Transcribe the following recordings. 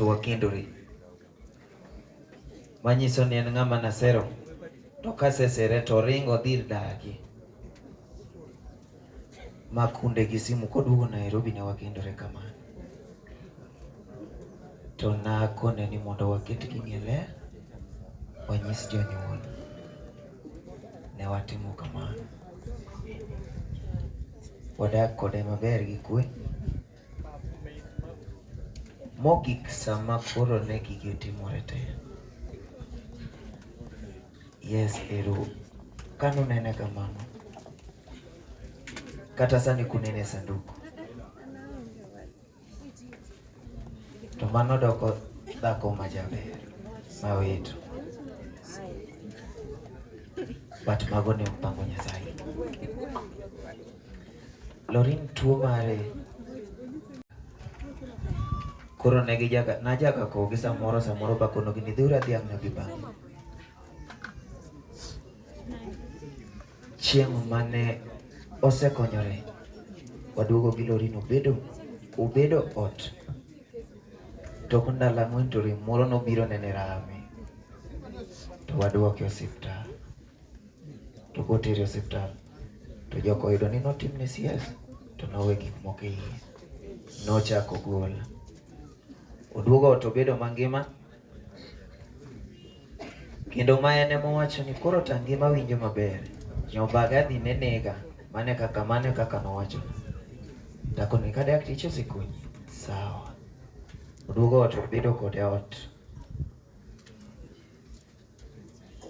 to wakendore. Manyiso ni en ng'ama nasero to kasesere to ringo dhir dagi. Makunde gi simu koduogo Nairobi ne wakendore kamano. To nakone ni mondo waket gini ler, wanyis jonyuol. Ne watimo kamano. Wadak kode maber gi kwe. Mogik sama koro ne gigi timore te. Yes, ero. Kano nene kamano. Kata sani kunene sanduku. To mano doko dhako majaber. Mawito. But mago ne mpango Nyasaye. Lorin tuo mare. Koro negi najaga kogi samoro bakono gini dhura dhiang' na bibang'. Chieng' mane osekonyore, waduogo gi Lorin obedo ot. Tok ndalo ang'wen to rem moro nobiro nene rame. To waduoke osiptal. To kotere osiptal. To joko oyudo ni notimne CS. To nowe gik moko iye. Nochako gol. Oduogo ot obedo mangima. Kendo ma en mowacho ni koro ta ngima winjo maber. Nyobaga dhi nenega. Mane kaka nowacho. Tako ni ka dakteche osekonyi. Sawa. Oduogo ot obedo kode ot.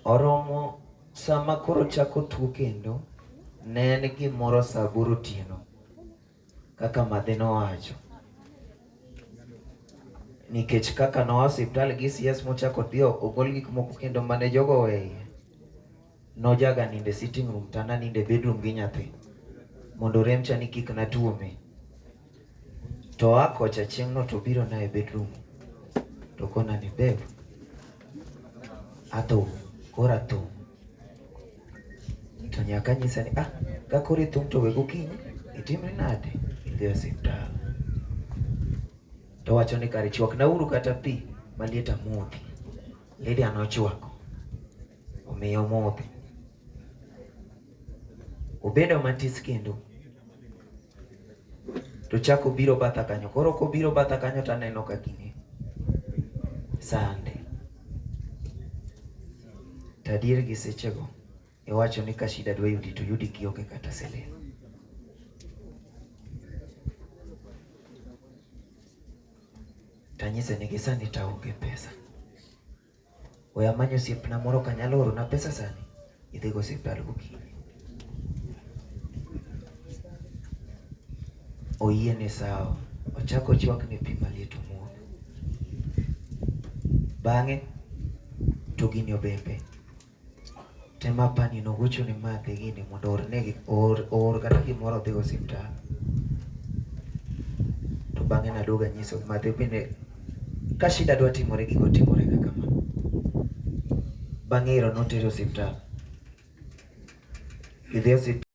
Oromo sama koro chako tuo kendo. Ne en gimoro saa 8 otieno. Kaka madhe nowacho. Nikech kaka noa osiptal gi CS mochako dhi ogol gik moko kendo mane jogo weye. Nojaga ninde sitting room tana ninde bedroom gi nyathi. Mondo rem chani kik na tuome. To akocha chieng' no to biro na e bedroom. To kona ni beb. Ato, kora to. To nyaka nyisa ni ka kori thum to wego kinyi itimri nade idhi osiptal. To wacho ni kare chwak na uru kata pi maliet amodhi. Lydia nochwako. Omiyo modhi. Obedo matis kendo. To chako biro batha kanyo. Koro kobiro batha kanyo to aneno ka gini sande. Tadier gi sechego iwacho ni ka shida dwa yudi to yudi kionge kata sele. Tanyise ni gisani taonge pesa. Oya manyo osiepna moro kanyalo oro na pesa sani. Idhi go osiptal gokinyi. Oyie ni sawa. Ochako chwak ni pi maliet omodho. Bang'e to gini obembe. Tema pani nogocho ni madhe gini mondo or kata gimoro dhi osiptal. To bang'e naduoga nyiso madhe bende ka shida dwa timore gigo timore kaka ma. Bang'e iro notere osiptal. Idhi osiptal.